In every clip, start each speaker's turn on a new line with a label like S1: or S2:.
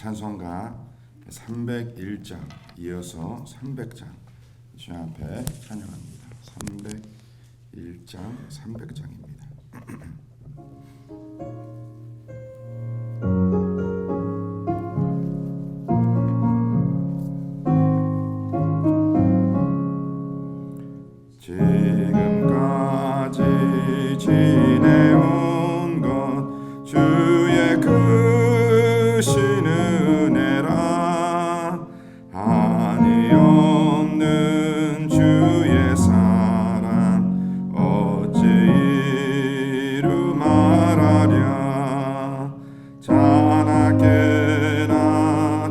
S1: 찬송가 301장 이어서 300장 주님 앞에 찬양합니다. 301장 300장입니다. 지금까지 지내온 것 주의 크신 은혜라 한이 없는 주의 사랑 어찌 이루 말하랴 자나깨나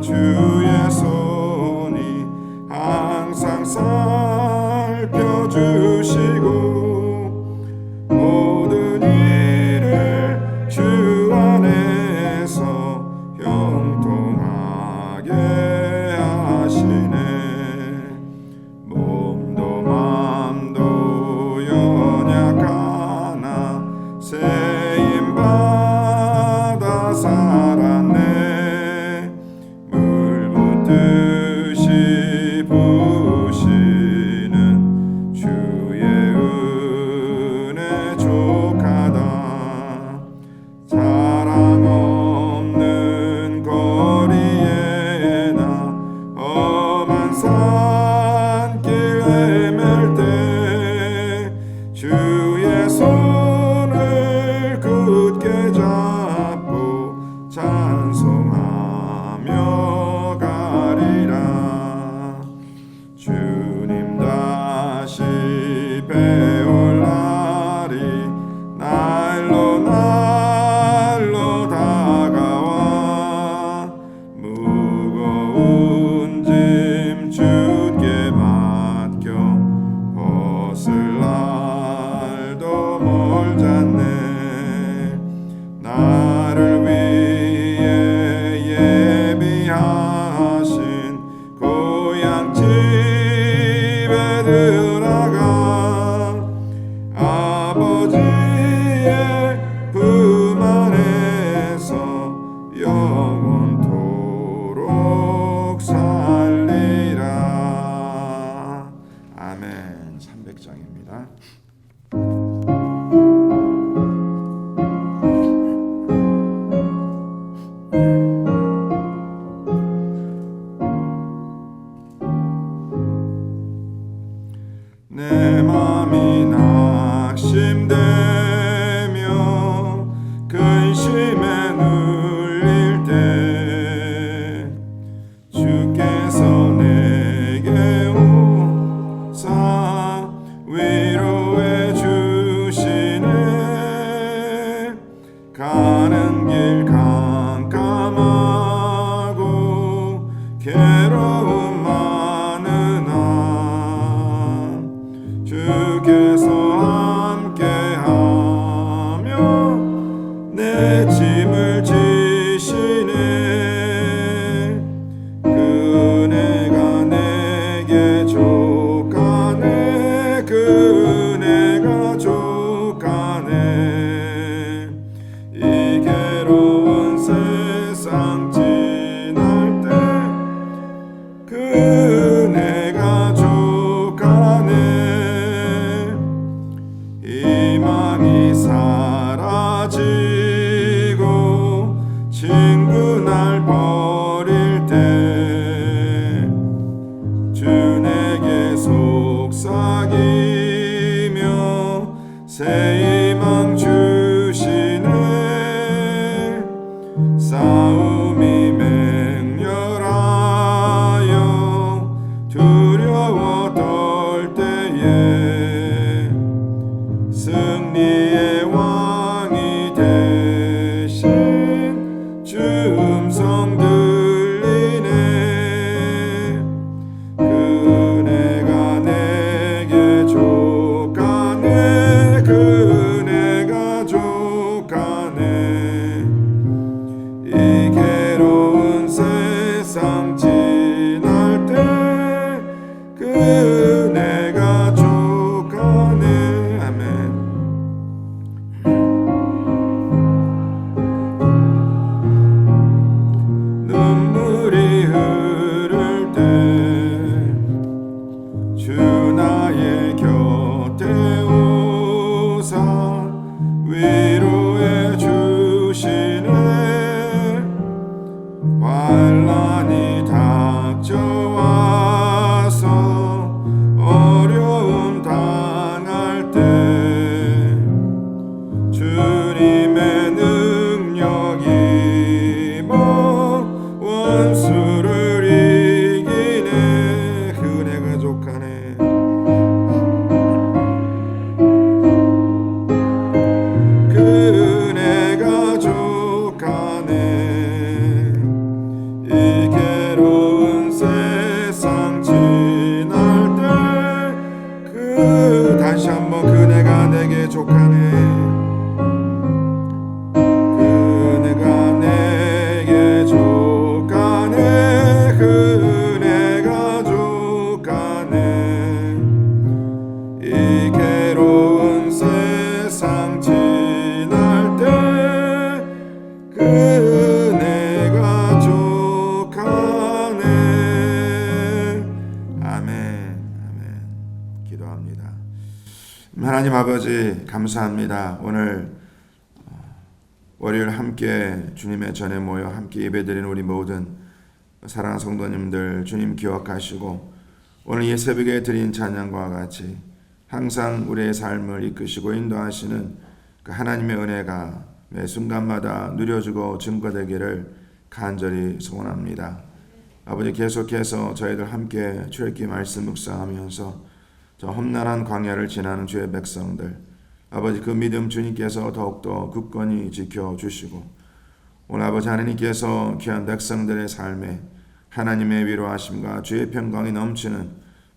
S1: 주의 손이 항상 살펴주시고 모든 일을 주 안에서 형통하게 하시네 몸도 맘도 연약하나 세임받아 살았네 물 붓듯이 부으시는 주의 은혜 족하다 사랑 없는 거리에 나 험한 산길 헤맬 때 주의 손을 굳게 잡고 찬송하며 가리라 주님 다시 배울 날이 날로 날로 다가와 무거운 짐 주께 맡겨 벗을 날도 멀잖네 나를 위해 예비하신 고향 집에 들어가 아버지의 품 안에서 영원토록 살리라. 아멘. 300장입니다. 내 맘이 낙심되며 근심에 눌릴 때 주께서 내게 오사 위로해 주시네 가는 길 깜깜하고 괴로움 많으나 주께서 함께하며 내 짐을 지시네 그 은혜가 내게 족하네 그 은혜가 족하네 이 괴로운 세상 지날 때 그 은혜가 족하네 희망이 사라지고 친구 날 버릴 때 주 내게 속삭이며 새 희망 주시네 싸움이 맹렬하여 두려워 떨 때에 승리의 왕이 되신 주 음성 들리네 그 은혜가 내게 족하네 그 다시 한번 그네가 내게 족하네 그네가 내게 족하네 그네가 족하네 이 괴로운 세상 지날 때 그네가 족하네 아멘 기도합니다. 하나님 아버지 감사합니다. 오늘 월요일 함께 주님의 전에 모여 함께 예배드리는 우리 모든 사랑하는 성도님들 주님 기억하시고 오늘 이 새벽에 드린 찬양과 같이 항상 우리의 삶을 이끄시고 인도하시는 그 하나님의 은혜가 매 순간마다 누려지고 증거되기를 간절히 소원합니다. 아버지 계속해서 저희들 함께 출애굽기 말씀 묵상하면서 저 험난한 광야를 지나는 주의 백성들 아버지 그 믿음 주님께서 더욱더 굳건히 지켜주시고 오늘 아버지 하나님께서 귀한 백성들의 삶에 하나님의 위로하심과 주의 평강이 넘치는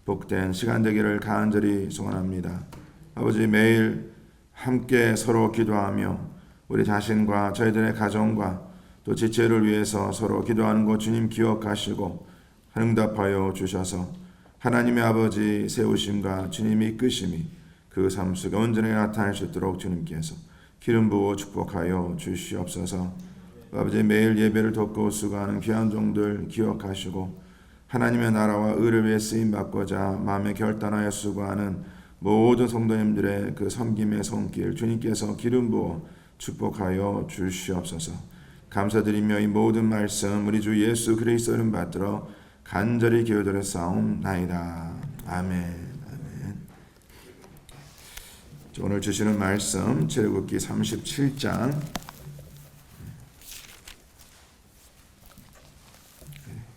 S1: 복된 시간 되기를 간절히 소원합니다. 아버지 매일 함께 서로 기도하며 우리 자신과 저희들의 가정과 또 지체를 위해서 서로 기도하는 것 주님 기억하시고 응답하여 주셔서 하나님의 아버지 세우심과 주님의 이끄심이 그 삶 속에 온전히 나타날 수 있도록 주님께서 기름 부어 축복하여 주시옵소서. 아버지 매일 예배를 돕고 수고하는 귀한 종들 기억하시고 하나님의 나라와 의를 위해 쓰임받고자 마음에 결단하여 수고하는 모든 성도님들의 그 섬김의 손길 주님께서 기름 부어 축복하여 주시옵소서. 감사드리며 이 모든 말씀 우리 주 예수 그리스도 이름 받들어 간절히 기도드려 싸움나이다. 아멘. 오늘 주시는 말씀 출애굽기 37장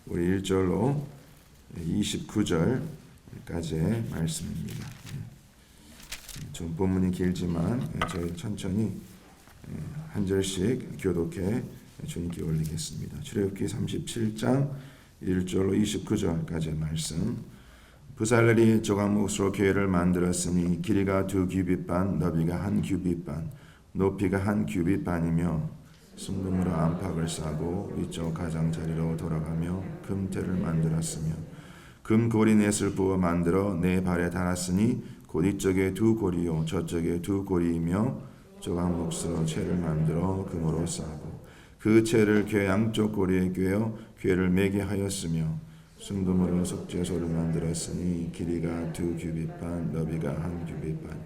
S1: 우리 1절로 29절까지의 말씀입니다. 좀 본문이 길지만 저희 천천히 한 절씩 교독해 주님께 올리겠습니다. 출애굽기 37장 1절로 29절까지의 말씀. 부살렐이 조각목으로 교회를 만들었으니 길이가 2규빗 반, 너비가 1규빗 반, 높이가 1규빗 반이며 순금으로 안팎을 싸고 위쪽 가장자리로 돌아가며 금테를 만들었으며 금고리 넷을 부어 만들어 네 발에 달았으니 곧 이쪽에 2고리요 저쪽에 2고리이며 조각목으로 채를 만들어 금으로 싸고 그 채를 궤 양쪽 고리에 꿰어 궤를 매게 하였으며 순금으로 속죄소를 만들었으니 길이가 2규빗 반, 너비가 1규빗 반.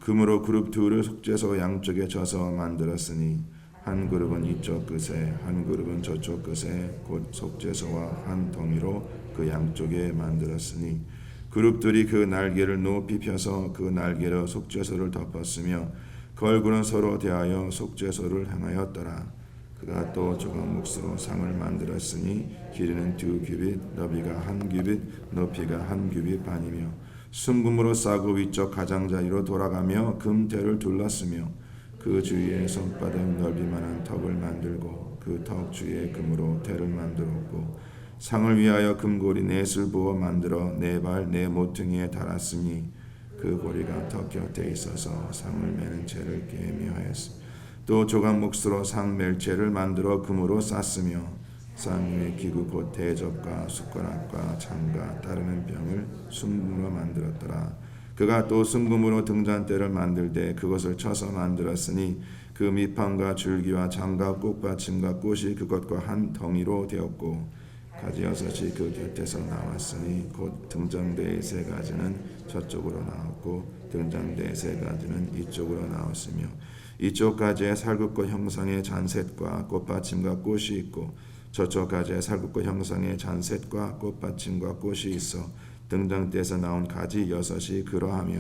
S1: 금으로 그룹 둘을 속죄소 양쪽에 져서 만들었으니 한 그룹은 이쪽 끝에, 한 그룹은 저쪽 끝에 곧 속죄소와 한 덩이로 그 양쪽에 만들었으니 그룹들이 그 날개를 높이 펴서 그 날개로 속죄소를 덮었으며 그 얼굴은 서로 대하여 속죄소를 향하였더라. 그가 또 조각목으로 상을 만들었으니 길이는 2규빗, 너비가 1규빗, 높이가 1규빗 반이며 순금으로 싸고 위쪽 가장자리로 돌아가며 금테를 둘렀으며 그 주위에 손바닥 넓이만한 턱을 만들고 그 턱 주위에 금으로 테를 만들었고 상을 위하여 금고리 넷을 부어 만들어 네 발 네 모퉁이에 달았으니 그 고리가 턱 곁에 있어서 상을 매는 채를 꿰매 하였으며 또 조각목으로 상 멜체를 만들어 금으로 쌌으며 상 위에 기구 곧 대접과 숟가락과 창과 따르는 병을 순금으로 만들었더라. 그가 또 순금으로 등잔대를 만들되 그것을 쳐서 만들었으니 그 밑판과 줄기와 장과 꽃받침과 꽃이 그것과 한 덩이로 되었고 가지 6이 그 곁에서 나왔으니 곧 등잔대의 3가지는 저쪽으로 나왔고 등잔대의 3가지는 이쪽으로 나왔으며 이쪽 가지에 살굽고 형상의 잔셋과 꽃받침과 꽃이 있고 저쪽 가지에 살굽고 형상의 잔셋과 꽃받침과 꽃이 있어 등잔대에서 나온 가지 6이 그러하며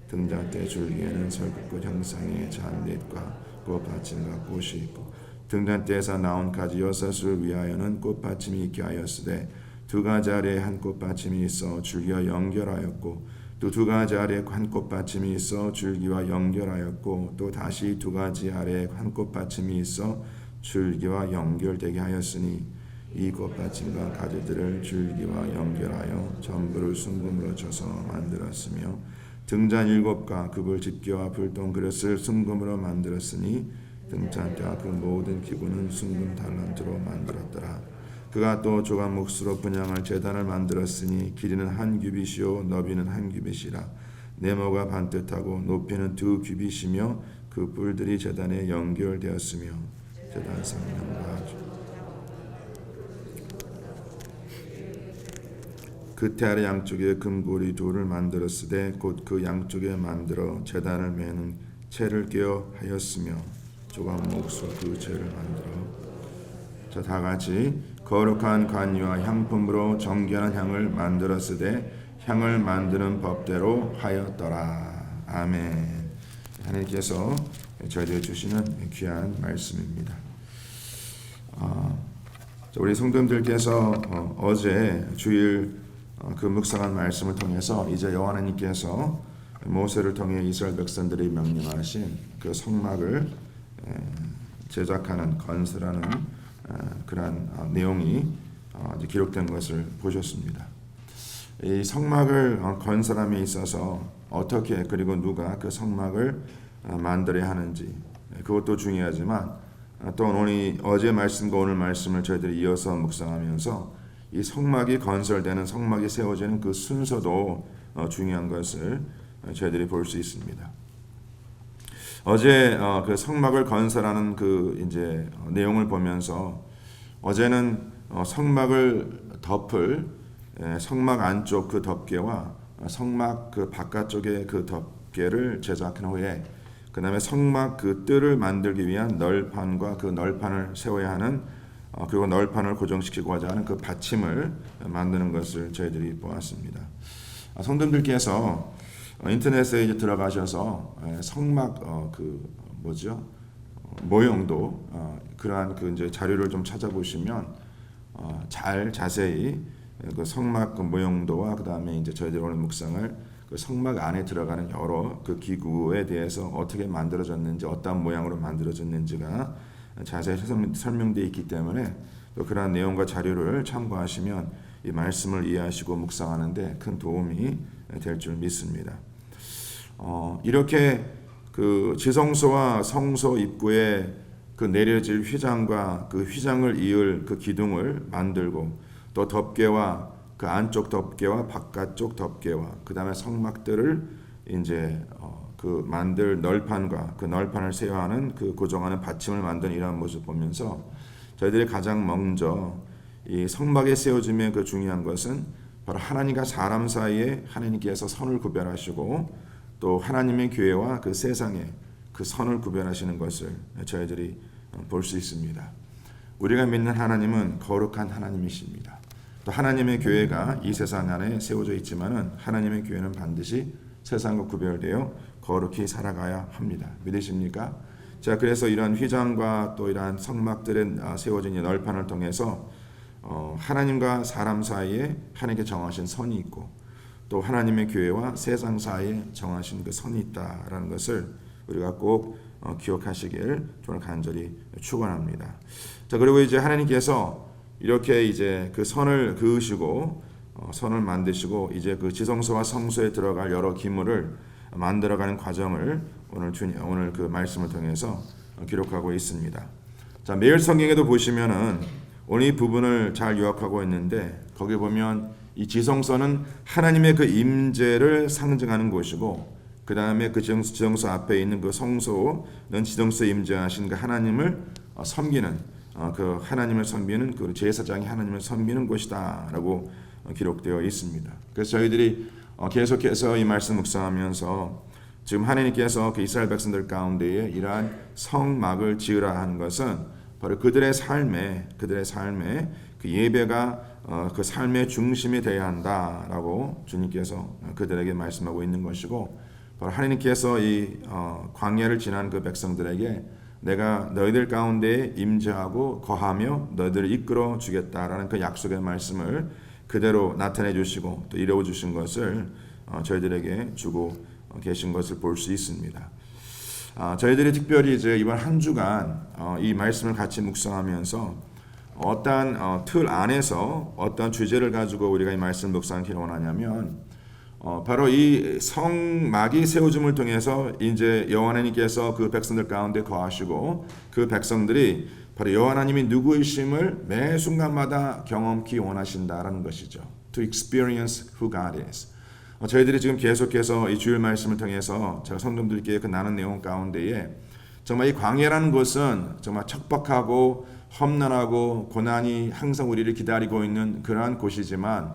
S1: 등잔대 줄기에는 살굽고 형상의 잔넷과 꽃받침과 꽃이 있고 등잔대에서 나온 가지 6을 위하여는 꽃받침이 있게 하였으되 2가지 아래에 한 꽃받침이 있어 줄기와 연결하였고 또 2가지 아래에 한 꽃받침이 있어 줄기와 연결하였고 또 다시 2가지 아래에 한 꽃받침이 있어 줄기와 연결되게 하였으니 이 꽃받침과 가지들을 줄기와 연결하여 전부를 순금으로 쳐서 만들었으며 등잔 7과 급을 집게와 불똥 그릇을 순금으로 만들었으니 등잔대와 그 모든 기구는 순금 달란트로 만들었더라. 그가 또 조각 몫으로 분향할 제단을 만들었으니 길이는 한 규빗이요 너비는 한 규빗이라. 네모가 반듯하고 높이는 2규빗이며 그 뿔들이 제단에 연결되었으며 제단 상면과 그테 아래 양쪽에 금고리 둘을 만들었으되 곧 그 양쪽에 만들어 제단을 매는 채를 꿰어 하였으며 조각 몫으로 그 채를 만들어. 자, 다 같이 거룩한 관유와 향품으로 정결한 향을 만들었으되 향을 만드는 법대로 하였더라. 아멘. 하나님께서 저희에게 주시는 귀한 말씀입니다. 우리 성도님들께서 어제 주일 그 묵상한 말씀을 통해서 이제 여호와 하나님께서 모세를 통해 이스라엘 백성들이 명령하신 그 성막을 제작하는 건설하는 그러한 내용이 이제 기록된 것을 보셨습니다. 이 성막을 건설함에 있어서 어떻게 그리고 누가 그 성막을 만들어야 하는지 그것도 중요하지만 또 오늘 어제 말씀과 오늘 말씀을 저희들이 이어서 묵상하면서 이 성막이 건설되는 성막이 세워지는 그 순서도 중요한 것을 저희들이 볼 수 있습니다. 어제 그 성막을 건설하는 그 이제 내용을 보면서 어제는 성막을 덮을 성막 안쪽 그 덮개와 성막 그 바깥쪽의 그 덮개를 제작한 후에 그 다음에 성막 그 뜰을 만들기 위한 널판과 그 널판을 세워야 하는 그리고 널판을 고정시키고 하자 하는 그 받침을 만드는 것을 저희들이 보았습니다. 성도님들께서 인터넷에 이제 들어가셔서 성막 그 뭐죠 모형도 그러한 그 이제 자료를 좀 찾아보시면 잘 자세히 그 성막 그 모형도와 그 다음에 이제 저희들 오늘 묵상을 그 성막 안에 들어가는 여러 그 기구에 대해서 어떻게 만들어졌는지 어떤 모양으로 만들어졌는지가 자세히 설명되어 있기 때문에 또 그러한 내용과 자료를 참고하시면 이 말씀을 이해하시고 묵상하는데 큰 도움이 될 줄 믿습니다. 이렇게 그 지성소와 성소 입구에 그 내려질 휘장과 그 휘장을 이을 그 기둥을 만들고 또 덮개와 그 안쪽 덮개와 바깥쪽 덮개와 그 다음에 성막들을 이제 그 만들 널판과 그 널판을 세워하는 그 고정하는 받침을 만든 이러한 모습 보면서 저희들이 가장 먼저 이 성막에 세워짐의 그 중요한 것은 바로 하나님과 사람 사이에 하나님께서 선을 구별하시고 또 하나님의 교회와 그 세상에 그 선을 구별하시는 것을 저희들이 볼 수 있습니다. 우리가 믿는 하나님은 거룩한 하나님이십니다. 또 하나님의 교회가 이 세상 안에 세워져 있지만은 하나님의 교회는 반드시 세상과 구별되어 거룩히 살아가야 합니다. 믿으십니까? 자, 그래서 이러한 휘장과 또 이러한 성막들에 세워진 이 널판을 통해서 하나님과 사람 사이에 하나님께 정하신 선이 있고 또 하나님의 교회와 세상 사이에 정하신 그 선이 있다라는 것을 우리가 꼭 기억하시길 저는 간절히 축원합니다. 자, 그리고 이제 하나님께서 이렇게 이제 그 선을 그으시고 선을 만드시고 이제 그 지성소와 성소에 들어갈 여러 기물을 만들어가는 과정을 오늘 그 말씀을 통해서 기록하고 있습니다. 자, 매일 성경에도 보시면은 오늘 이 부분을 잘 요약하고 있는데 거기 보면 이 지성소는 하나님의 그 임재를 상징하는 곳이고 그 다음에 그 지성소 앞에 있는 그 성소는 지성소에 임재하신 그 하나님을 섬기는 그 하나님을 섬기는 그 제사장이 하나님을 섬기는 곳이다라고 기록되어 있습니다. 그래서 저희들이 계속해서 이 말씀 묵상하면서 지금 하나님께서 그 이스라엘 백성들 가운데에 이러한 성막을 지으라 하는 것은 바로 그들의 삶에 그 예배가 그 삶의 중심이 되어야 한다라고 주님께서 그들에게 말씀하고 있는 것이고 바로 하나님께서 이 광야를 지난 그 백성들에게 내가 너희들 가운데 임재하고 거하며 너희들을 이끌어 주겠다라는 그 약속의 말씀을 그대로 나타내 주시고 또 이루어 주신 것을 저희들에게 주고 계신 것을 볼 수 있습니다. 저희들이 특별히 이제 이번 한 주간 이 말씀을 같이 묵상하면서 어떠한 틀 안에서 어떤 주제를 가지고 우리가 이 말씀 묵상하기를 원하냐면 바로 이 성막이 세워짐을 통해서 이제 여호와 하나님께서 그 백성들 가운데 거하시고 그 백성들이 바로 여호와 하나님이 누구이심을 매 순간마다 경험키 원하신다라는 것이죠. To experience who God is. 저희들이 지금 계속해서 이 주일 말씀을 통해서 제가 성도들께 그 나눈 내용 가운데에 정말 이 광야라는 것은 정말 척박하고 험난하고 고난이 항상 우리를 기다리고 있는 그러한 곳이지만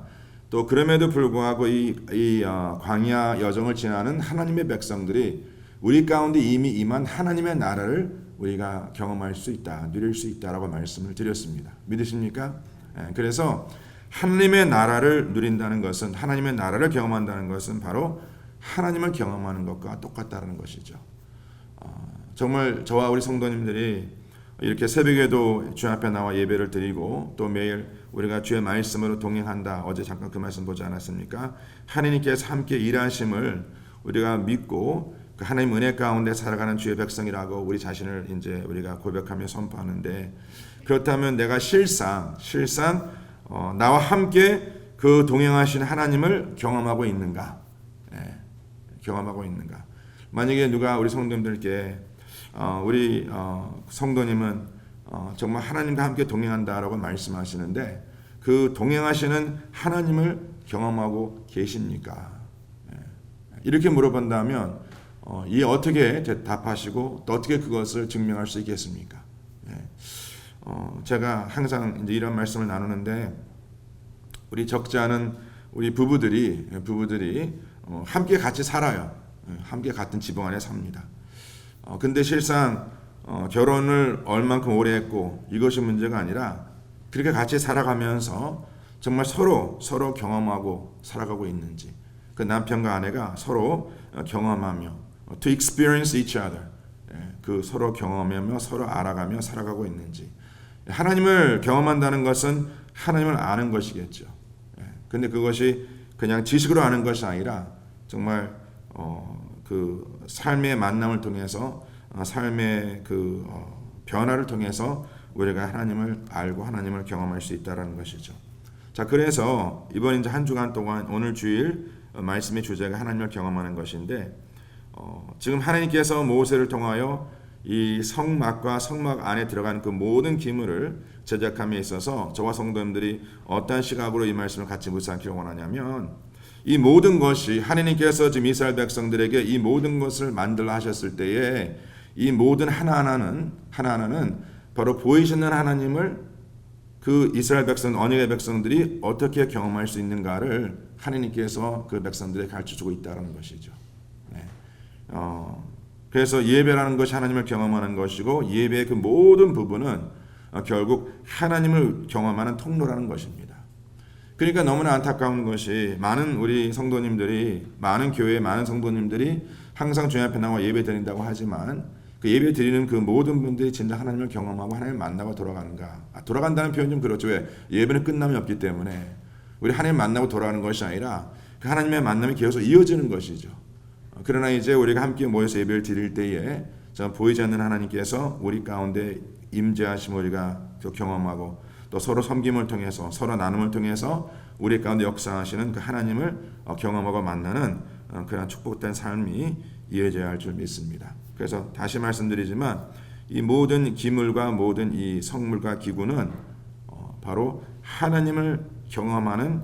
S1: 또 그럼에도 불구하고 이 광야 여정을 지나는 하나님의 백성들이 우리 가운데 이미 임한 하나님의 나라를 우리가 경험할 수 있다, 누릴 수 있다라고 말씀을 드렸습니다. 믿으십니까? 그래서 하나님의 나라를 누린다는 것은, 하나님의 나라를 경험한다는 것은 바로 하나님을 경험하는 것과 똑같다는 것이죠. 정말 저와 우리 성도님들이 이렇게 새벽에도 주 앞에 나와 예배를 드리고 또 매일 우리가 주의 말씀으로 동행한다. 어제 잠깐 그 말씀 보지 않았습니까? 하나님께서 함께 일하심을 우리가 믿고 그 하나님 은혜 가운데 살아가는 주의 백성이라고 우리 자신을 이제 우리가 고백하며 선포하는데, 그렇다면 내가 실상 나와 함께 그 동행하신 하나님을 경험하고 있는가? 경험하고 있는가? 만약에 누가 우리 성도님들께 우리 성도님은 정말 하나님과 함께 동행한다라고 말씀하시는데 그 동행하시는 하나님을 경험하고 계십니까? 이렇게 물어본다면 이 어떻게 대답하시고 또 어떻게 그것을 증명할 수 있겠습니까? 제가 항상 이제 이런 말씀을 나누는데 우리 적지 않은 우리 부부들이 함께 같이 살아요. 함께 같은 지붕 안에 삽니다. 근데 실상 결혼을 얼만큼 오래 했고 이것이 문제가 아니라 그렇게 같이 살아가면서 정말 서로 경험하고 살아가고 있는지, 그 남편과 아내가 서로 경험하며 to experience each other, 그 서로 경험하며 서로 알아가며 살아가고 있는지. 하나님을 경험한다는 것은 하나님을 아는 것이겠죠. 근데 그것이 그냥 지식으로 아는 것이 아니라 정말 그 삶의 만남을 통해서 삶의 그 변화를 통해서 우리가 하나님을 알고 하나님을 경험할 수 있다라는 것이죠. 자, 그래서 이번 이제 한 주간 동안 오늘 주일 말씀의 주제가 하나님을 경험하는 것인데, 지금 하나님께서 모세를 통하여 이 성막과 성막 안에 들어가는 그 모든 기물을 제작함에 있어서 저와 성도님들이 어떤 시각으로 이 말씀을 같이 묵상하기를 원하냐면, 이 모든 것이 하나님께서 지금 이스라엘 백성들에게 이 모든 것을 만들어 하셨을 때에 이 모든 하나하나는 바로 보이시는 하나님을 그 이스라엘 백성, 언약의 백성들이 어떻게 경험할 수 있는가를 하나님께서 그 백성들에게 가르쳐주고 있다는 것이죠. 그래서 예배라는 것이 하나님을 경험하는 것이고 예배의 그 모든 부분은 결국 하나님을 경험하는 통로라는 것입니다. 그러니까 너무나 안타까운 것이 많은 우리 성도님들이, 많은 교회의 많은 성도님들이 항상 주님 앞에 나와 예배 드린다고 하지만 그 예배 드리는 그 모든 분들이 진짜 하나님을 경험하고 하나님을 만나고 돌아가는가? 돌아간다는 표현 좀 그렇죠. 왜? 예배는 끝남이 없기 때문에 우리 하나님 만나고 돌아가는 것이 아니라 그 하나님의 만남이 계속 이어지는 것이죠. 그러나 이제 우리가 함께 모여서 예배를 드릴 때에 보이지 않는 하나님께서 우리 가운데 임재하심을 우리가 경험하고 또 서로 섬김을 통해서 서로 나눔을 통해서 우리 가운데 역사하시는 그 하나님을 경험하고 만나는 그런 축복된 삶이 이어져야 할 줄 믿습니다. 그래서 다시 말씀드리지만 이 모든 기물과 모든 이 성물과 기구는 바로 하나님을 경험하는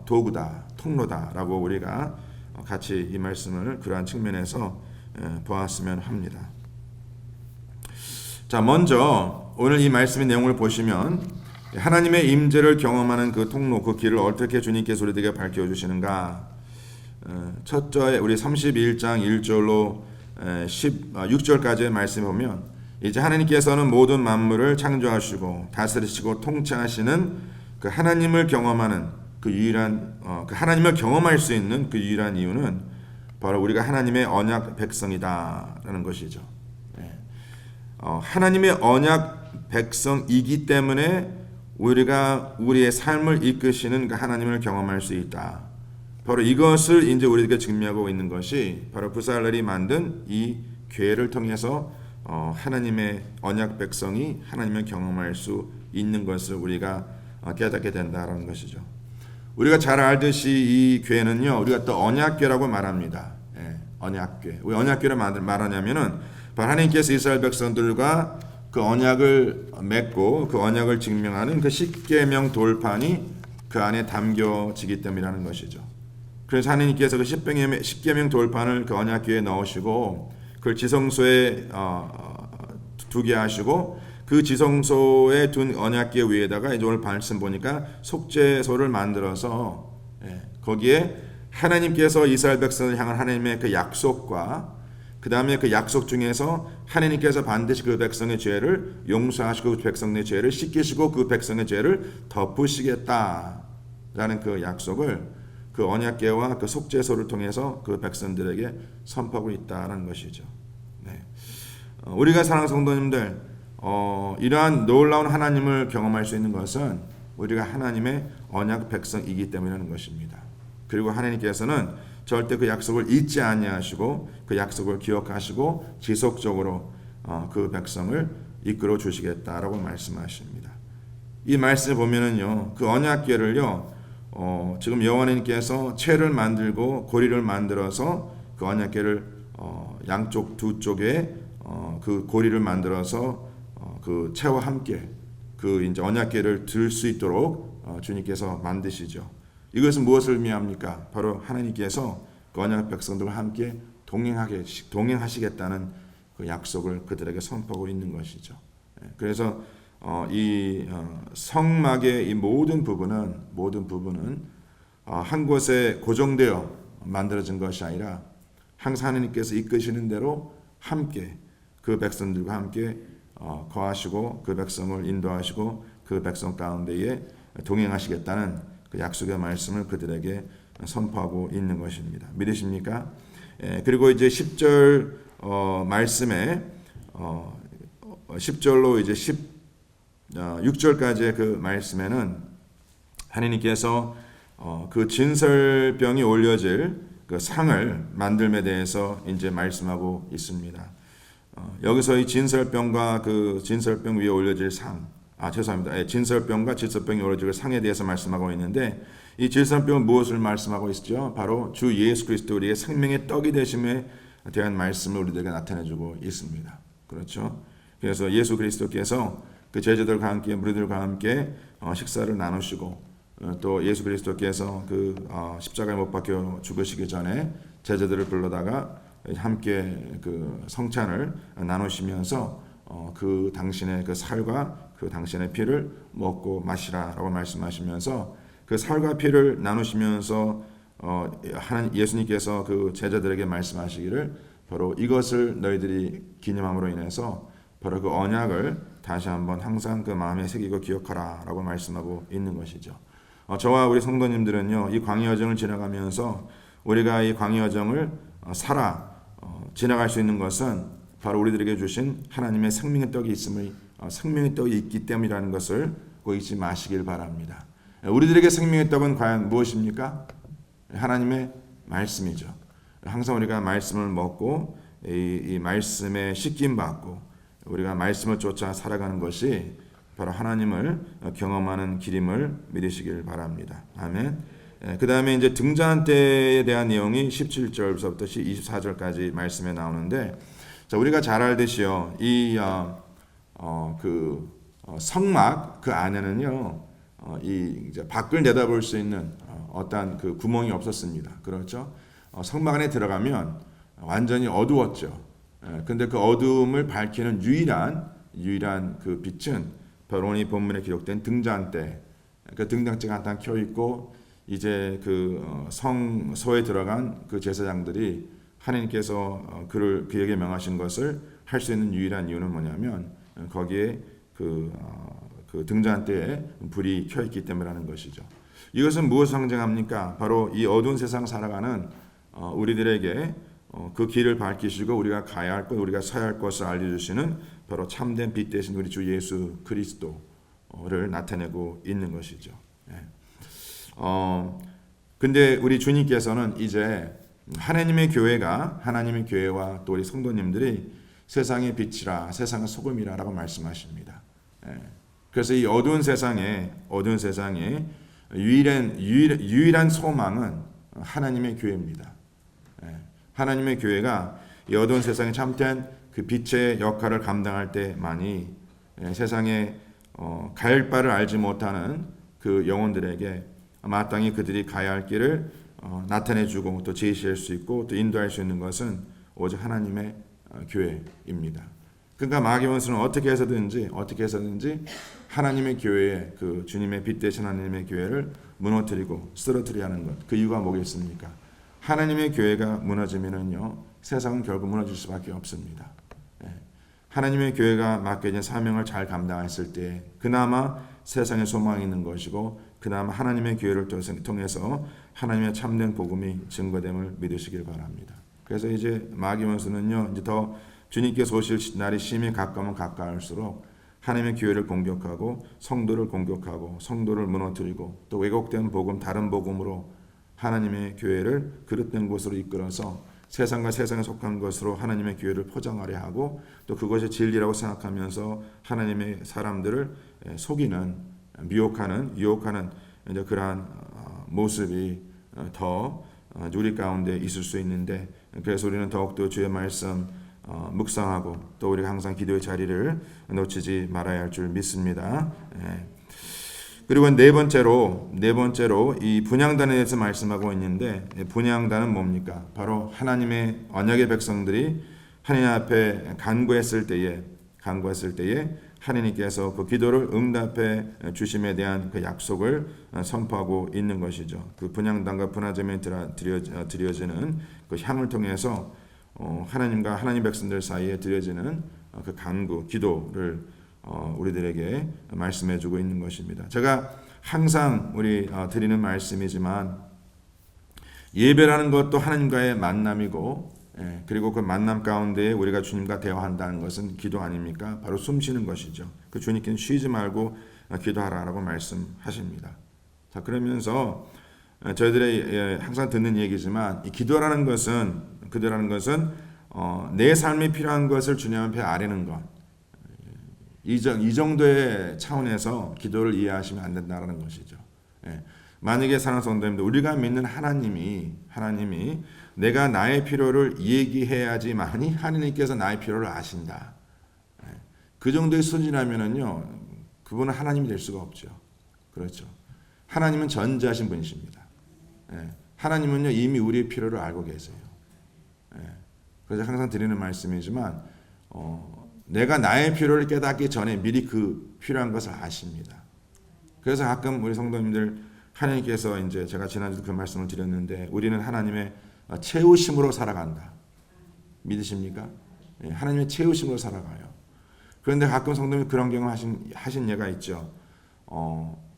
S1: 도구다, 통로다라고 우리가 같이 이 말씀을 그러한 측면에서 보았으면 합니다. 자, 먼저 오늘 이 말씀의 내용을 보시면 하나님의 임재를 경험하는 그 통로, 그 길을 어떻게 주님께서 우리에게 밝혀주시는가. 첫째 우리 31장 1절로 16절까지의 말씀을 보면 이제 하나님께서는 모든 만물을 창조하시고 다스리시고 통치하시는 그 하나님을 경험하는 그 유일한 그 하나님을 경험할 수 있는 그 유일한 이유는 바로 우리가 하나님의 언약 백성이다라는 것이죠. 하나님의 언약 백성이기 때문에 우리가 우리의 삶을 이끄시는 그 하나님을 경험할 수 있다. 바로 이것을 이제 우리에게 증명하고 있는 것이 바로 부살렐이 만든 이 교회를 통해서 하나님의 언약 백성이 하나님을 경험할 수 있는 것을 우리가 깨닫게 된다는 것이죠. 우리가 잘 알듯이 이 교회는요, 우리가 또 언약궤라고 말합니다. 예, 언약궤. 왜 언약궤를 말하냐면은 하나님께서 이스라엘 백성들과 그 언약을 맺고 그 언약을 증명하는 그 십계명 돌판이 그 안에 담겨지기 때문이라는 것이죠. 그래서 하나님께서 그 십계명 돌판을 그 언약궤에 넣으시고 그걸 지성소에 두게 하시고 그 지성소에 둔 언약궤 위에다가 이제 오늘 말씀 보니까 속죄소를 만들어서 거기에 하나님께서 이스라엘 백성을 향한 하나님의 그 약속과 그 다음에 그 약속 중에서 하나님께서 반드시 그 백성의 죄를 용서하시고 그 백성의 죄를 씻기시고 그 백성의 죄를 덮으시겠다라는 그 약속을 그 언약궤와 그 속죄소를 통해서 그 백성들에게 선포하고 있다는 것이죠. 네. 우리가 사랑하는 성도님들, 이러한 놀라운 하나님을 경험할 수 있는 것은 우리가 하나님의 언약 백성이기 때문이라는 것입니다. 그리고 하나님께서는 절대 그 약속을 잊지 아니하시고 그 약속을 기억하시고 지속적으로 그 백성을 이끌어 주시겠다라고 말씀하십니다. 이 말씀을 보면은요, 그 언약궤를요, 지금 여호와 하나님께서 채를 만들고 고리를 만들어서 그 언약궤를 양쪽 두 쪽에 그 고리를 만들어서 그 채와 함께 그 이제 언약궤를 들 수 있도록 주님께서 만드시죠. 이것은 무엇을 의미합니까? 바로 하나님께서 그 언약 백성들과 함께 동행하시겠다는 그 약속을 그들에게 선포하고 있는 것이죠. 그래서 이 성막의 이 모든 부분은 한 곳에 고정되어 만들어진 것이 아니라 항상 하나님께서 이끄시는 대로 함께 그 백성들과 함께 거하시고 그 백성을 인도하시고 그 백성 가운데에 동행하시겠다는 그 약속의 말씀을 그들에게 선포하고 있는 것입니다. 믿으십니까? 그리고 이제 10절 말씀에 10절로 이제 6절까지의 그 말씀에는 하나님께서 그 진설병이 올려질 그 상을 만듦에 대해서 이제 말씀하고 있습니다. 여기서 이 진설병과 그 진설병 위에 올려질 상, 죄송합니다. 진설병과 질서병이 올려질 상에 대해서 말씀하고 있는데 이 질서병은 무엇을 말씀하고 있죠? 바로 주 예수 그리스도 우리의 생명의 떡이 되심에 대한 말씀을 우리들에게 나타내주고 있습니다. 그렇죠? 그래서 예수 그리스도께서 그 제자들과 함께 무리들과 함께 식사를 나누시고 또 예수 그리스도께서 그 십자가에 못 박혀 죽으시기 전에 제자들을 불러다가 함께 그 성찬을 나누시면서 그 당신의 그 살과 그 당신의 피를 먹고 마시라라고 말씀하시면서 그 살과 피를 나누시면서 하나님 예수님께서 그 제자들에게 말씀하시기를 바로 이것을 너희들이 기념함으로 인해서 바로 그 언약을 다시 한번 항상 그 마음에 새기고 기억하라라고 말씀하고 있는 것이죠. 저와 우리 성도님들은요, 이 광야 여정을 지나가면서 우리가 이 광야 여정을 지나갈 수 있는 것은 바로 우리들에게 주신 하나님의 생명의 떡이 있음을 생명의 떡이 있기 때문이라는 것을 잊지 마시길 바랍니다. 우리들에게 생명의 떡은 과연 무엇입니까? 하나님의 말씀이죠. 항상 우리가 말씀을 먹고 이 말씀에 씻김 받고 우리가 말씀을 쫓아 살아가는 것이 바로 하나님을 경험하는 길임을 믿으시길 바랍니다. 아멘. 그 다음에 이제 등잔 때에 대한 내용이 17절부터 24절까지 말씀에 나오는데, 자, 우리가 잘 알듯이요, 이 성막 그 안에는요, 이 이제 밖을 내다볼 수 있는 어떠한 그 구멍이 없었습니다. 그렇죠? 성막 안에 들어가면 완전히 어두웠죠. 근데 그 어두움을 밝히는 유일한 그 빛은 바로 오늘 본문에 기록된 등잔대. 그 등잔대가 한탄 켜 있고 이제 그 성소에 들어간 그 제사장들이 하나님께서 그에게 명하신 것을 할 수 있는 유일한 이유는 뭐냐면 거기에 그 등잔대에 불이 켜 있기 때문이라는 것이죠. 이것은 무엇을 상징합니까? 바로 이 어두운 세상 살아가는 우리들에게 그 길을 밝히시고 우리가 가야 할 것, 우리가 서야 할 것을 알려주시는 바로 참된 빛 대신 우리 주 예수 그리스도를 나타내고 있는 것이죠. 근데 우리 주님께서는 이제 하나님의 교회와 또 우리 성도님들이 세상의 빛이라, 세상의 소금이라라고 말씀하십니다. 그래서 이 어두운 세상에 유일한 소망은 하나님의 교회입니다. 하나님의 교회가 이 어두운 세상에 참된 그 빛의 역할을 감당할 때만이 세상에 갈 바를 알지 못하는 그 영혼들에게 마땅히 그들이 가야 할 길을 나타내주고 또 제시할 수 있고 또 인도할 수 있는 것은 오직 하나님의 교회입니다. 그러니까 마귀원수는 어떻게 해서든지 하나님의 교회에 그 주님의 빛 대신 하나님의 교회를 무너뜨리고 쓰러뜨리려 하는 것. 그 이유가 뭐겠습니까? 하나님의 교회가 무너지면은요 세상은 결국 무너질 수밖에 없습니다. 하나님의 교회가 맡겨진 사명을 잘 감당했을 때 그나마 세상에 소망이 있는 것이고 그나마 하나님의 교회를 통해서 하나님의 참된 복음이 증거됨을 믿으시길 바랍니다. 그래서 이제 마귀 원수는요 이제 더 주님께서 오실 날이 심히 가까우면 가까울수록 하나님의 교회를 공격하고 성도를 공격하고 성도를 무너뜨리고 또 왜곡된 복음 다른 복음으로 하나님의 교회를 그릇된 곳으로 이끌어서 세상과 세상에 속한 것으로 하나님의 교회를 포장하려 하고 또 그것이 진리라고 생각하면서 하나님의 사람들을 속이는 미혹하는 유혹하는 이제 그러한 모습이 더 우리 가운데 있을 수 있는데 그래서 우리는 더욱더 주의 말씀 묵상하고 또 우리가 항상 기도의 자리를 놓치지 말아야 할 줄 믿습니다. 그리고 네 번째로 이 분향단에 대해서 말씀하고 있는데 분향단은 뭡니까? 바로 하나님의 언약의 백성들이 하나님 앞에 간구했을 때에 하나님께서 그 기도를 응답해 주심에 대한 그 약속을 선포하고 있는 것이죠. 그 분향단과 분화점에 드려지는 그 향을 통해서 하나님과 하나님 백성들 사이에 드려지는 그 간구, 기도를 우리들에게 말씀해주고 있는 것입니다. 제가 항상 우리 드리는 말씀이지만 예배라는 것도 하나님과의 만남이고 그리고 그 만남 가운데 우리가 주님과 대화한다는 것은 기도 아닙니까? 바로 숨 쉬는 것이죠. 그 주님께는 쉬지 말고 기도하라고 말씀하십니다. 자 그러면서 저희들이 항상 듣는 얘기지만 이 기도라는 것은 내 삶에 필요한 것을 주님 앞에 아뢰는 것. 이 정도의 차원에서 기도를 이해하시면 안 된다는 것이죠. 만약에 사랑하는 성도님들 우리가 믿는 하나님이 내가 나의 필요를 얘기해야지만이 하나님께서 나의 필요를 아신다. 그 정도의 수준이라면은요 그분은 하나님이 될 수가 없죠. 그렇죠. 하나님은 전지하신 분이십니다. 하나님은요 이미 우리의 필요를 알고 계세요. 그래서 항상 드리는 말씀이지만 내가 나의 필요를 깨닫기 전에 미리 그 필요한 것을 아십니다. 그래서 가끔 우리 성도님들 하나님께서 이제 제가 지난주도 그 말씀을 드렸는데 우리는 하나님의 채우심으로 살아간다. 믿으십니까? 하나님의 채우심으로 살아가요. 그런데 가끔 성도님이 그런 경험 하신 예가 있죠.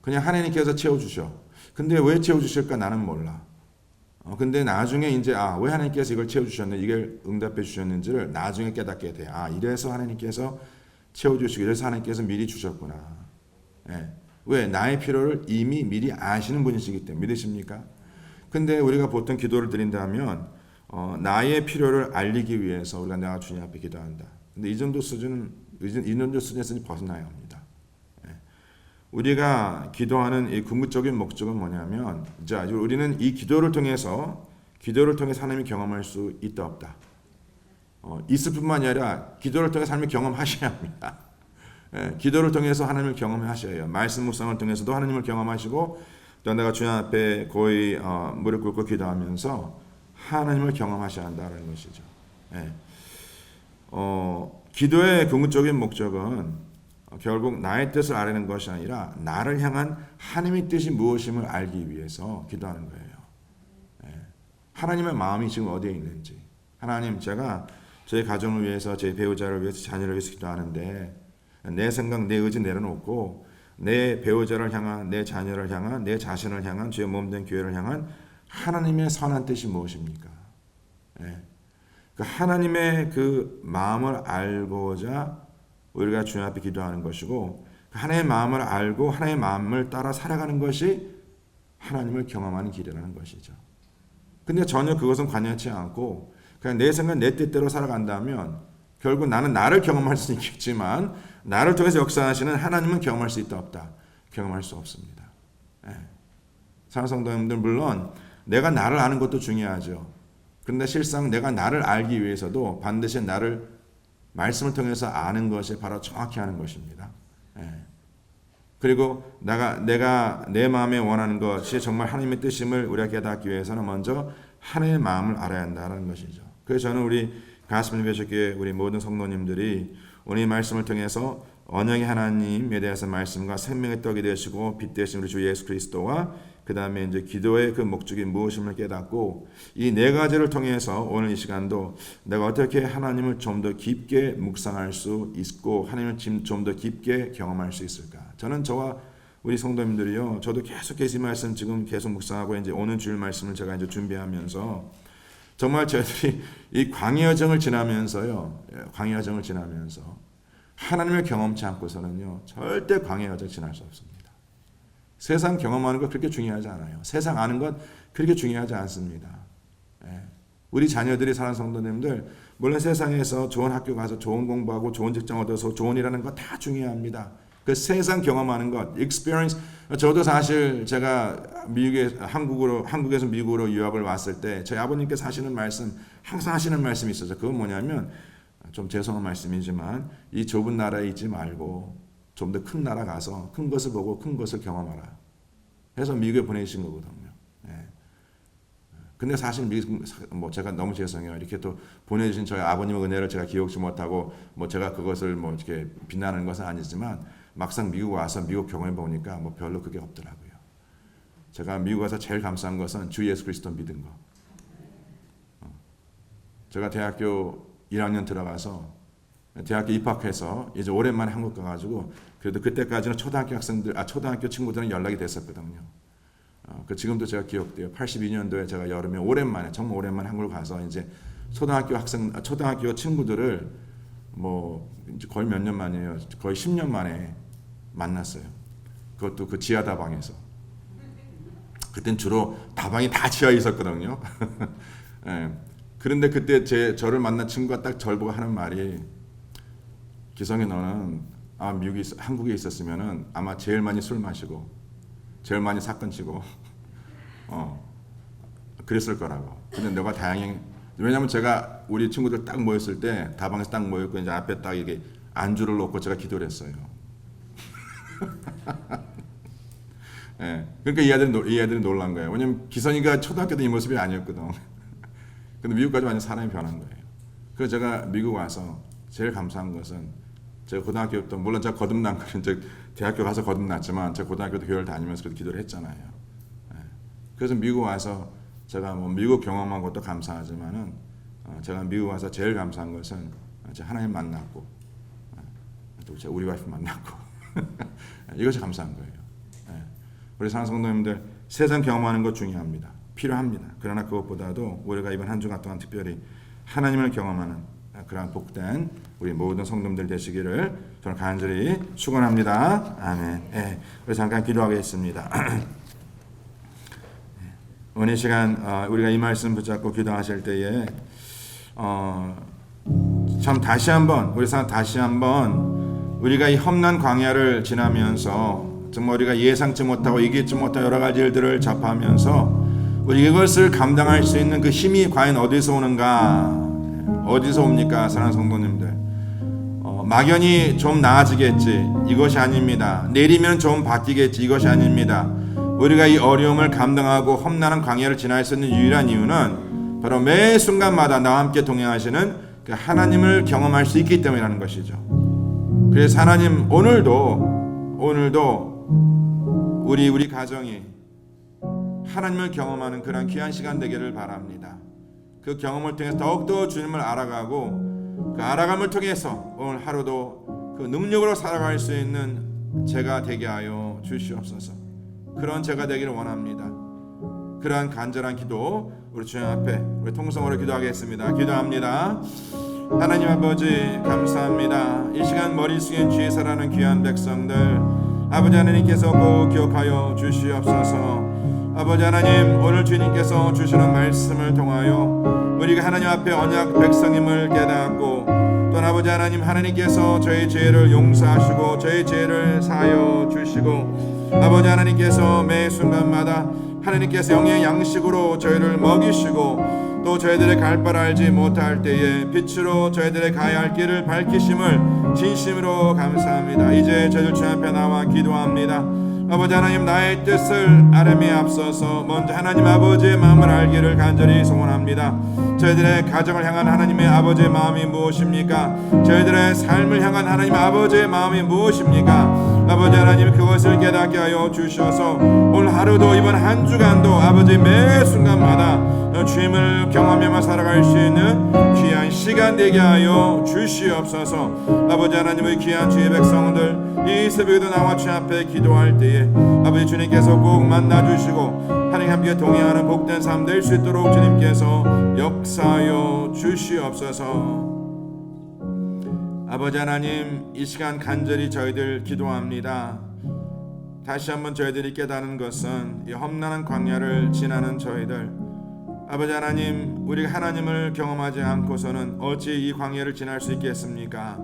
S1: 그냥 하나님께서 채워주셔. 근데 왜 채워주실까 나는 몰라. 근데 나중에 이제 왜 하나님께서 이걸 채워주셨는지 이걸 응답해 주셨는지를 나중에 깨닫게 돼. 이래서 하나님께서 채워주시고 이래서 하나님께서 미리 주셨구나. 왜? 나의 필요를 이미 미리 아시는 분이시기 때문에. 믿으십니까? 근데 우리가 보통 기도를 드린다면 나의 필요를 알리기 위해서 우리가 내가 주님 앞에 기도한다. 근데 이 정도 수준에서 벗어나야 합니다. 우리가 기도하는 이 궁극적인 목적은 뭐냐면 자, 우리는 이 기도를 통해서 하나님이 경험할 수 있다 없다. 있을 뿐만이 아니라 기도를 통해서 하나님을 경험하셔야 합니다. 기도를 통해서 하나님을 경험하셔야 해요. 말씀 묵상을 통해서도 하나님을 경험하시고 또 내가 주님 앞에 거의 무릎 꿇고 기도하면서 하나님을 경험하셔야 한다는 것이죠. 기도의 궁극적인 목적은 결국 나의 뜻을 아뢰는 것이 아니라 나를 향한 하나님의 뜻이 무엇임을 알기 위해서 기도하는 거예요. 하나님의 마음이 지금 어디에 있는지. 하나님, 제가 저희 가정을 위해서, 제 배우자를 위해서, 자녀를 위해서 기도하는데 내 생각, 내 의지 내려놓고 내 배우자를 향한, 내 자녀를 향한, 내 자신을 향한, 주의 몸된 교회를 향한 하나님의 선한 뜻이 무엇입니까? 그 하나님의 그 마음을 알고자 우리가 주님 앞에 기도하는 것이고 하나님의 마음을 알고 하나님의 마음을 따라 살아가는 것이 하나님을 경험하는 길이라는 것이죠. 근데 전혀 그것은 관여치 않고 그냥 내 생각 내 뜻대로 살아간다면 결국 나는 나를 경험할 수 있겠지만 나를 통해서 역사하시는 하나님은 경험할 수 있다 없다. 경험할 수 없습니다. 사랑하는 성도님들, 물론 내가 나를 아는 것도 중요하죠. 그런데 실상 내가 나를 알기 위해서도 반드시 나를 말씀을 통해서 아는 것이 바로 정확히 아는 것입니다. 그리고 내가 내 마음에 원하는 것이 정말 하나님의 뜻임을 우리가 깨닫기 위해서는 먼저 하나님의 마음을 알아야 한다는 것이죠. 그래서 저는 우리 가슴을 배셨기에 우리 모든 성도님들이 오늘 이 말씀을 통해서 언약의 하나님에 대해서 말씀과 생명의 떡이 되시고 빛 되신 우리 주 예수 그리스도와 그 다음에 이제 기도의 그 목적이 무엇임을 깨닫고 이 네 가지를 통해서 오늘 이 시간도 내가 어떻게 하나님을 좀 더 깊게 묵상할 수 있고 하나님을 좀 더 깊게 경험할 수 있을까? 저는 저와 우리 성도님들이요, 저도 계속해서 이 말씀 지금 계속 묵상하고 이제 오는 주일 말씀을 제가 이제 준비하면서 정말 저희들이 이 광야 여정을 지나면서요, 광야 여정을 지나면서 하나님을 경험치 않고서는요, 절대 광야 여정 지날 수 없습니다. 세상 경험하는 것 그렇게 중요하지 않아요. 세상 아는 것 그렇게 중요하지 않습니다. 우리 자녀들이 사는 성도님들, 물론 세상에서 좋은 학교 가서 좋은 공부하고 좋은 직장 얻어서 좋은 일하는 거 다 중요합니다. 그 세상 경험하는 것, experience. 저도 사실 제가 한국에서 미국으로 유학을 왔을 때 저희 아버님께서 하시는 말씀, 항상 하시는 말씀이 있어서 그건 뭐냐면, 좀 죄송한 말씀이지만 이 좁은 나라에 있지 말고 좀 더 큰 나라 가서 큰 것을 보고 큰 것을 경험하라. 해서 미국에 보내신 거거든요. 근데 사실 뭐 제가 너무 죄송해요. 이렇게 또 보내주신 저희 아버님의 은혜를 제가 기억지 못하고 뭐 제가 그것을 뭐 이렇게 비난하는 것은 아니지만 막상 미국 와서 미국 경험해 보니까 뭐 별로 그게 없더라고요. 제가 미국 와서 제일 감사한 것은 주 예수 그리스도 믿은 거. 제가 대학교 1학년 들어가서 대학교 입학해서 이제 오랜만에 한국 가가지고 그래도 그때까지는 초등학교 친구들은 연락이 됐었거든요. 지금도 제가 기억돼요. 82년도에 제가 여름에 정말 오랜만에 한국을 가서 이제 초등학교 친구들을 뭐 이제 거의 몇 년 만이에요. 거의 10년 만에 만났어요. 그것도 그 지하 다방에서. 그땐 주로 다방이 다 지하에 있었거든요. 그런데 그때 저를 만난 친구가 딱 저를 보고 하는 말이, 기성이 너는 한국에 있었으면은 아마 제일 많이 술 마시고 제일 많이 사건 치고 그랬을 거라고. 근데 너가 다행히, 왜냐면 제가 우리 친구들 딱 모였을 때 다방에서 딱 모였고 이제 앞에 딱 이게 안주를 놓고 제가 기도를 했어요. 그러니까 이 애들이 놀란 거예요. 왜냐면 기선이가 초등학교 때 이 모습이 아니었거든. 근데 미국까지 완전 사람이 변한 거예요. 그래서 제가 미국 와서 제일 감사한 것은, 제가 고등학교 때 물론 제가 거듭난 거는 대학교 가서 거듭났지만 제가 고등학교 때 교회를 다니면서 그래도 기도를 했잖아요. 그래서 미국 와서 제가 뭐 미국 경험한 것도 감사하지만은 제가 미국 와서 제일 감사한 것은 제가 하나님 만났고 또 제가 우리 와이프 만났고 이것이 감사한 거예요. 우리 사랑하는 성도님들, 세상 경험하는 것 중요합니다. 필요합니다. 그러나 그것보다도 우리가 이번 한 주간 동안 특별히 하나님을 경험하는 그러한 복된 우리 모든 성도님들 되시기를 저는 간절히 축원합니다. 아멘. 우리 잠깐 기도하겠습니다. 오늘 이 시간 우리가 이 말씀 붙잡고 기도하실 때에 참 다시 한번 우리가 이 험난 광야를 지나면서 정말 우리가 예상치 못하고 이기지 못한 여러 가지 일들을 접하면서 우리 이것을 감당할 수 있는 그 힘이 과연 어디서 오는가? 어디서 옵니까? 사랑하는 성도님들, 막연히 좀 나아지겠지, 이것이 아닙니다. 내리면 좀 바뀌겠지, 이것이 아닙니다. 우리가 이 어려움을 감당하고 험난한 광야를 지날 수 있는 유일한 이유는 바로 매 순간마다 나와 함께 동행하시는 그 하나님을 경험할 수 있기 때문이라는 것이죠. 그래서 하나님, 오늘도 우리 가정이 하나님을 경험하는 그런 귀한 시간 되기를 바랍니다. 그 경험을 통해서 더욱더 주님을 알아가고 그 알아감을 통해서 오늘 하루도 그 능력으로 살아갈 수 있는 제가 되게 하여 주시옵소서. 그런 제가 되기를 원합니다. 그러한 간절한 기도 우리 주님 앞에 우리 통성으로 기도하겠습니다. 기도합니다. 하나님 아버지, 감사합니다. 이 시간 머리 숙인 주의 사랑하는 귀한 백성들, 아버지 하나님께서 꼭 기억하여 주시옵소서. 아버지 하나님, 오늘 주님께서 주시는 말씀을 통하여 우리가 하나님 앞에 언약 백성임을 깨닫고, 또 아버지 하나님께서 저희 죄를 용서하시고 저희 죄를 사하여 주시고, 아버지 하나님께서 매 순간마다 하나님께서 영의 양식으로 저희를 먹이시고 또 저희들의 갈 바를 알지 못할 때에 빛으로 저희들의 가야 할 길을 밝히심을 진심으로 감사합니다. 이제 저희들 주 앞에 나와 기도합니다. 아버지 하나님, 나의 뜻을 아름에 앞서서 먼저 하나님 아버지의 마음을 알기를 간절히 소원합니다. 저희들의 가정을 향한 하나님의 아버지의 마음이 무엇입니까? 저희들의 삶을 향한 하나님 아버지의 마음이 무엇입니까? 아버지 하나님, 그것을 깨닫게 하여 주셔서 오늘 하루도 이번 한 주간도 아버지 매 순간마다 주님을 경험하며 살아갈 수 있는 귀한 시간 되게 하여 주시옵소서. 아버지 하나님의 귀한 주의 백성들 이 새벽에도 나와 주 앞에 기도할 때에 아버지 주님께서 꼭 만나주시고 하나님 함께 동행하는 복된 삶 될 수 있도록 주님께서 역사하여 주시옵소서. 아버지 하나님, 이 시간 간절히 저희들 기도합니다. 다시 한번 저희들이 깨닫는 것은 이 험난한 광야를 지나는 저희들, 아버지 하나님, 우리가 하나님을 경험하지 않고서는 어찌 이 광야를 지날 수 있겠습니까?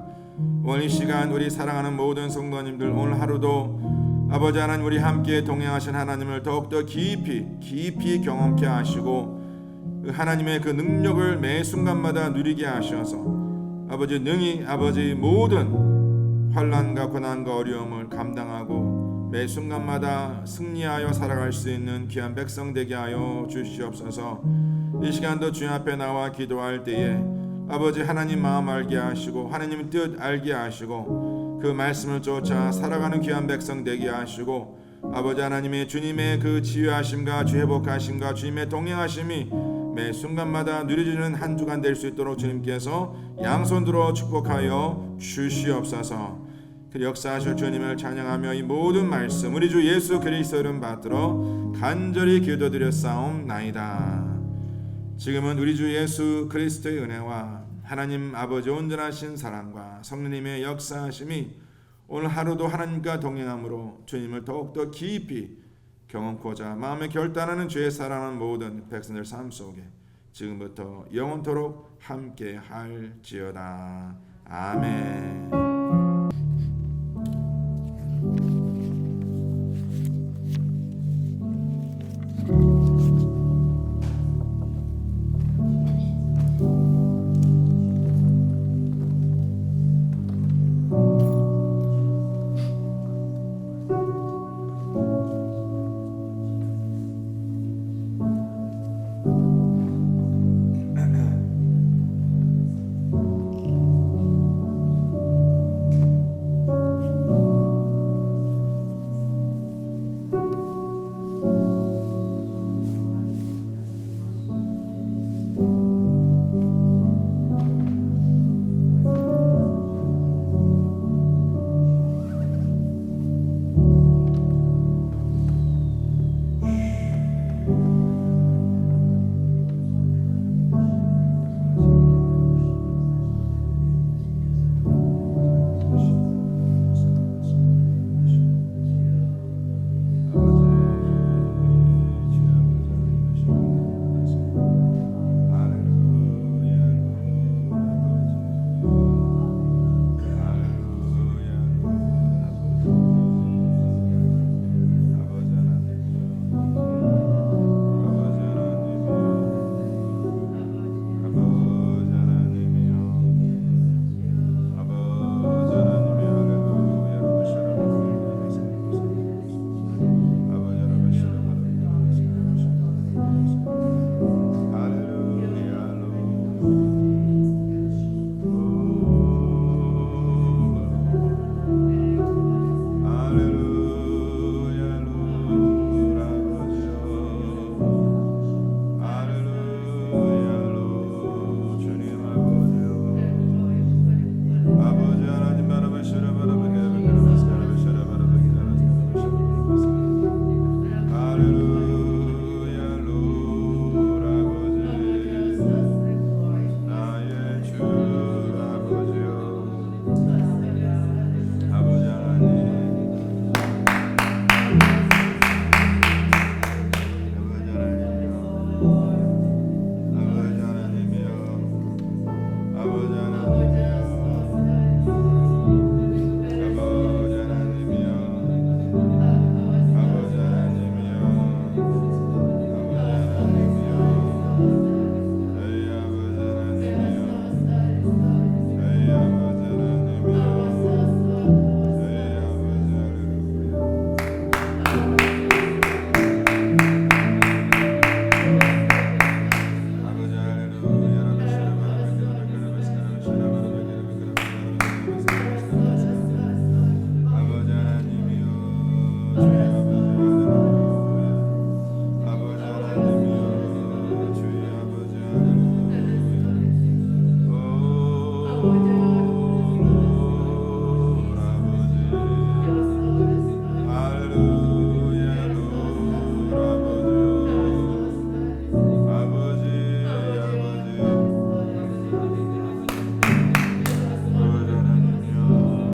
S1: 오늘 이 시간 우리 사랑하는 모든 성도님들, 오늘 하루도 아버지 하나님, 우리 함께 동행하신 하나님을 더욱더 깊이 경험케 하시고 그 하나님의 그 능력을 매 순간마다 누리게 하셔서 아버지 능히 아버지 모든 환난과 고난과 어려움을 감당하고 매 순간마다 승리하여 살아갈 수 있는 귀한 백성 되게 하여 주시옵소서. 이 시간도 주님 앞에 나와 기도할 때에 아버지 하나님 마음 알게 하시고 하나님 뜻 알게 하시고 그 말씀을 쫓아 살아가는 귀한 백성 되게 하시고 아버지 하나님의 주님의 그 치유하심과 주 회복하심과 주님의 동행하심이 매 순간마다 누려지는 한 주간 될 수 있도록 주님께서 양손 들어 축복하여 주시옵소서. 그 역사하실 주님을 찬양하며 이 모든 말씀 우리 주 예수 그리스도 이름 받들어 간절히 기도드렸사옵나이다. 지금은 우리 주 예수 그리스도의 은혜와 하나님 아버지 온전하신 사랑과 성령님의 역사하심이 오늘 하루도 하나님과 동행함으로 주님을 더욱더 깊이 경험코자 마음에 결단하는 주의 사랑하는 모든 백성들 삶 속에 지금부터 영원토록 함께 할지어다. 아멘.